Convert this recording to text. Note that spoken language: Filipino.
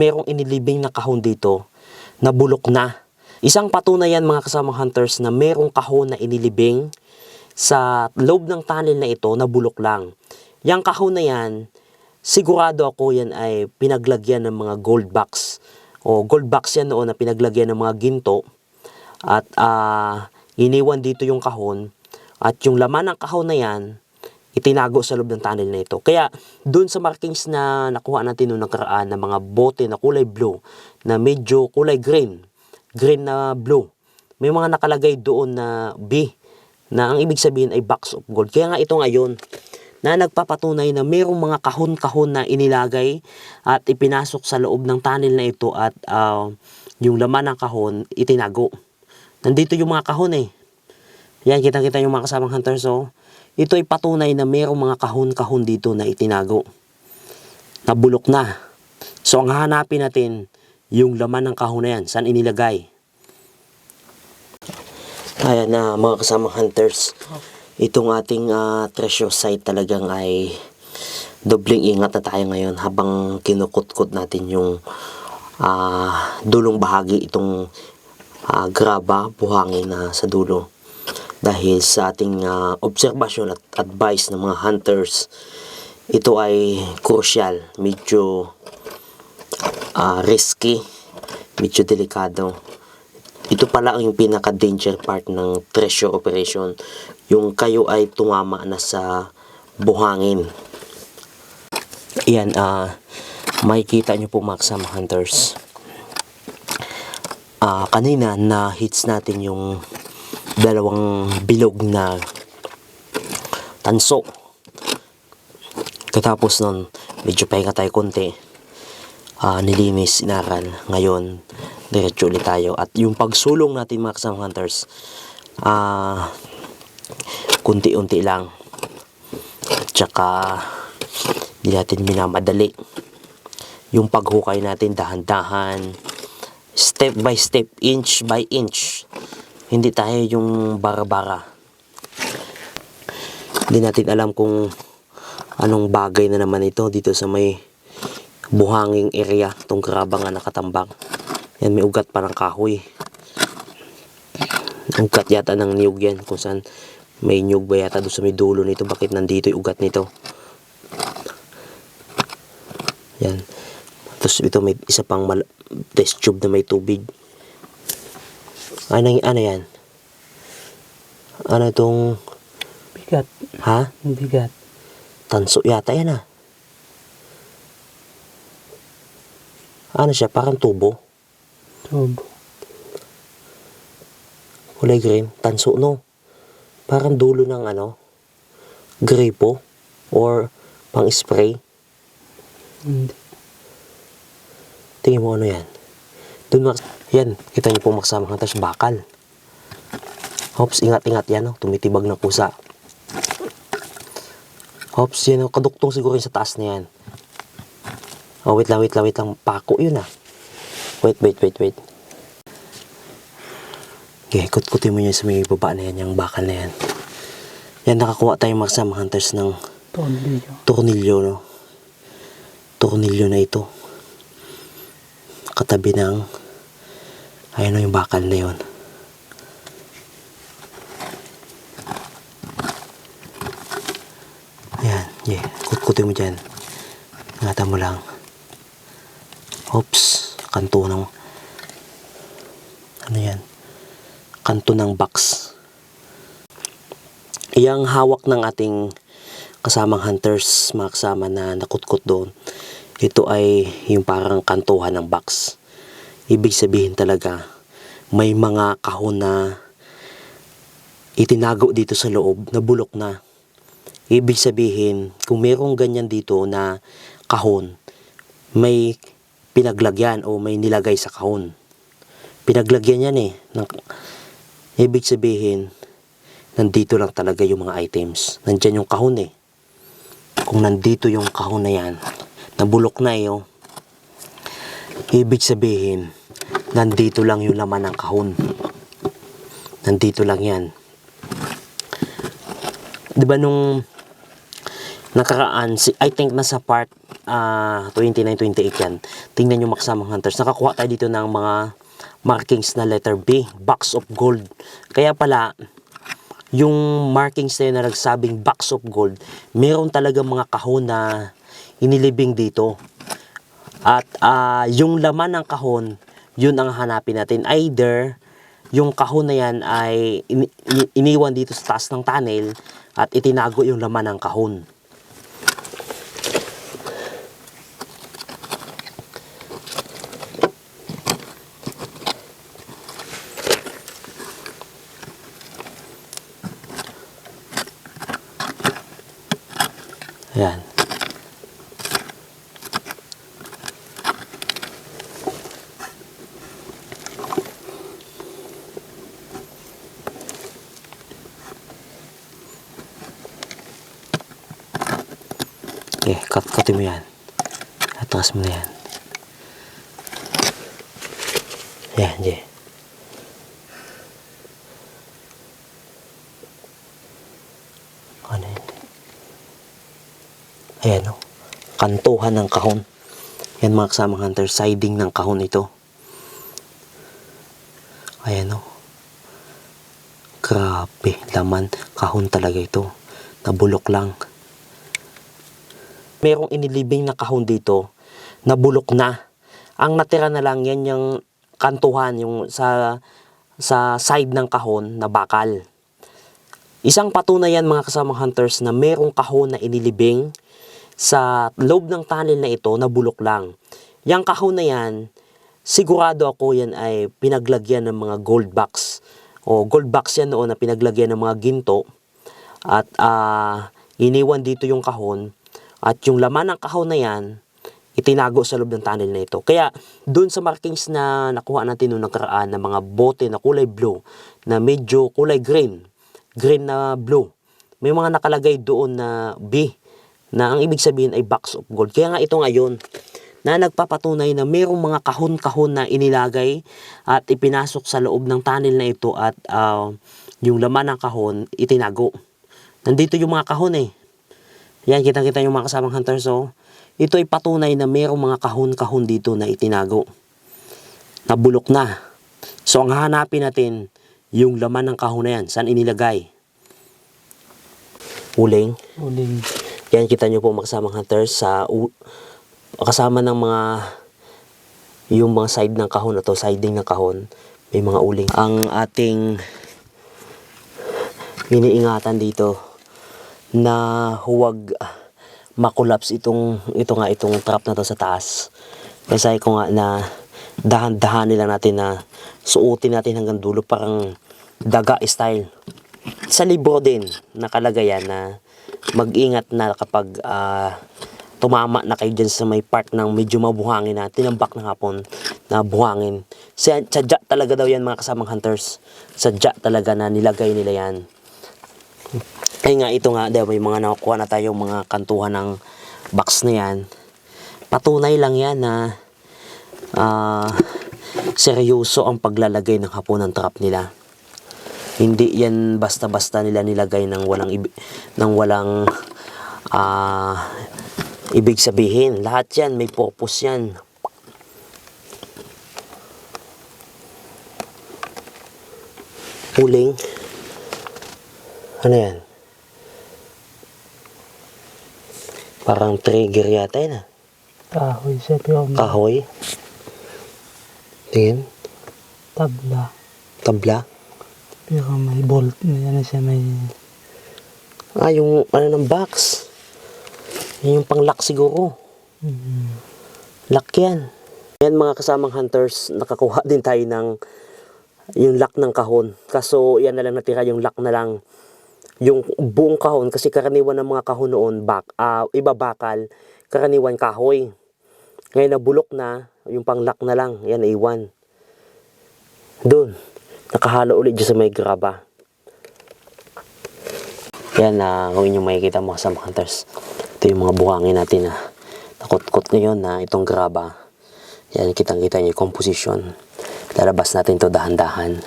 merong inilibing na kahon dito na bulok na. Isang patunayan mga kasamang hunters na merong kahon na inilibing sa loob ng tunnel na ito na bulok lang. Yang kahon na yan, sigurado ako yan ay pinaglagyan ng mga gold box. O gold box yan noon na pinaglagyan ng mga ginto. At iniwan dito yung kahon. At yung laman ng kahon na yan, itinago sa loob ng tunnel na ito. Kaya doon sa markings na nakuha natin noong nakaraan na mga bote na kulay blue na medyo kulay green na blue, may mga nakalagay doon na B na ang ibig sabihin ay box of gold. Kaya nga ito ngayon na nagpapatunay na mayroong mga kahon-kahon na inilagay at ipinasok sa loob ng tunnel na ito at yung laman ng kahon itinago. Nandito yung mga kahon eh. Yan, kita-kita yung mga kasamang hunters. So, ito ay patunay na mayroong mga kahon-kahon dito na itinago. Nabulok na. So, ang hahanapin natin, yung laman ng kahon na yan. Saan inilagay? Ayan na mga kasamang hunters. Itong ating treasure site talagang ay dobling ingat na tayo ngayon habang kinukut-kut natin yung dulong bahagi itong graba, buhangin na sa dulo. Dahil sa ating obserbasyon at advice ng mga hunters, ito ay crucial, medyo risky, medyo delikado. Ito pala yung pinaka-danger part ng treasure operation, yung kayo ay tumama na sa buhangin. Ayan, makikita nyo po mga kasama hunters. Kanina na hits natin yung dalawang bilog na tanso. Katapos nun, medyo pahinga tayo konti. Nilinis, inaral. Ngayon, diretso ulit tayo. At yung pagsulong natin mga kasama hunters, kunti-unti lang. At saka, hindi natin minamadali. Yung paghukay natin, dahan-dahan. Step by step, inch by inch. Hindi tayo yung bara-bara. Hindi natin alam kung anong bagay na naman ito dito sa may buhanging area. Itong graba nga nakatambak. Yan, may ugat parang kahoy. Ugat yata ng niyog yan. Kung saan may niyog ba yata doon sa may dulo nito. Bakit nandito yung ugat nito? Yan. Tapos ito may isa pang test tube na may tubig. Ano yan? Ano itong bigat? Ha? Bigat. Tanso yata yan ah. Ano siya? Parang tubo. Tubo. Kulay green. Tanso no? Parang dulo ng gripo or pang spray. Hindi. Tingin mo ano yan? Doon yan, kita niyo po makasama ng bakal. Hops, ingat-ingat yan, tumitibag ng pusa. Hops, yan, kaduktong siguro yun sa taas na yan. Wait lang, pako yun ah. Wait. Okay, kut-kutin mo yun sa may baba na yan, yung bakal na yan. Yan, nakakuha tayong makasama hunters ng tornilyo, no? Tornilyo na ito. Katabi ng ayun na yung bakal na yun. Yan, yeah. Kut-kutin mo dyan. Ingatan mo lang. Oops, kanto ng ano yan? Kanto ng box. Yang hawak ng ating kasamang hunters, mga kasama na nakutkot doon. Ito ay yung parang kantuhan ng box. Ibig sabihin talaga, may mga kahon na itinago dito sa loob na bulok na. Ibig sabihin, kung merong ganyan dito na kahon, may pinaglagyan o may nilagay sa kahon. Pinaglagyan yan eh. Ibig sabihin, nandito lang talaga yung mga items. Nandyan yung kahon eh. Kung nandito yung kahon na yan, nabulok na eh. Ibig sabihin, nandito lang yung laman ng kahon. Nandito lang yan. Diba nung nakaraan, I think nasa part 29-28 yan. Tingnan nyo mga kasamang hunters. Nakakuha tayo dito ng mga markings na letter B, box of gold. Kaya pala, yung markings na yun na nagsabing box of gold, meron talaga mga kahon na inilibing dito. At yung laman ng kahon, yun ang hanapin natin. Either yung kahon na yan ay iniwan dito sa taas ng tunnel at itinago yung laman ng kahon. Ayan. Okay, cut mo yan. Atras mo na yan. Ayan, Jay. Ano yun? Ayan o. Kantuhan ng kahon. Yan mga kasamang hunter. Siding ng kahon ito. Ayan o. Grabe. Laman. Kahon talaga ito. Nabulok lang. Merong inilibing na kahon dito. Nabulok na. Ang natira na lang yan yung kantuhan. Yung sa side ng kahon na bakal. Isang patunayan mga kasamang hunters na merong kahon na inilibing sa loob ng tunnel na ito na bulok lang. Yang kahon na yan, sigurado ako yan ay pinaglagyan ng mga gold box. O gold box yan noon na pinaglagyan ng mga ginto. At iniwan dito yung kahon. At yung laman ng kahon na yan, itinago sa loob ng tunnel na ito. Kaya doon sa markings na nakuha natin noong nakaraan na mga bote na kulay blue, na medyo kulay green na blue, may mga nakalagay doon na B, na ang ibig sabihin ay box of gold. Kaya nga ito ngayon na nagpapatunay na mayroong mga kahon-kahon na inilagay at ipinasok sa loob ng tunnel na ito at yung laman ng kahon itinago. Nandito yung mga kahon eh. Yan, kitang-kita yung mga kasamang hunters. So, ito ay patunay na mayroong mga kahon-kahon dito na itinago. Nabulok na. So, ang hahanapin natin yung laman ng kahon na yan. Saan inilagay? Uling. Yan, kita nyo po mga kasamang hunters sa kasama ng mga yung mga side ng kahon na to, siding ng kahon, may mga uling. Ang ating iniingatan dito na huwag makulaps itong trap na to sa taas. Kasi ko nga na dahan-dahanin lang natin na suotin natin hanggang dulo, parang daga style. Sa libro din nakalagay yan na mag-ingat na kapag tumama na kayo dyan sa may part ng medyo mabuhangin na tinambak na hapon na buhangin. Sadya talaga daw yan mga kasamang hunters. Sadya talaga na nilagay nila yan. Ay nga, ito nga, may mga nakukuha na tayong mga kantuhan ng box na yan. Patunay lang yan na seryoso ang paglalagay ng hapon ng trap nila. Hindi yan basta-basta nila nilagay ng walang ibig sabihin. Lahat yan may purpose yan. Uling. Ano yan? Parang trigger yata yun. Kahoy sa piyong. Kahoy. Tingin. Tabla. Pero may bolt na yan siya, may... Yung ano ng box. Yung pang-lock siguro. Lock yan. Yan mga kasamang hunters, nakakuha din tayo ng yung lock ng kahon. Kaso yan na lang natira, yung lock na lang. Yung buong kahon, kasi karaniwan ng mga kahon noon, iba bakal, karaniwan kahoy. Ngayon nabulok na, yung pang-lock na lang, yan iwan. Doon. Nakahalo ulit dyan sa may graba. Yan kung inyong makikita mga kasamang hunters. Ito yung mga buhangin natin na nakutkot ngayon na itong graba. Yan, kitang-kita nyo yung composition. Lalabas natin to dahan-dahan.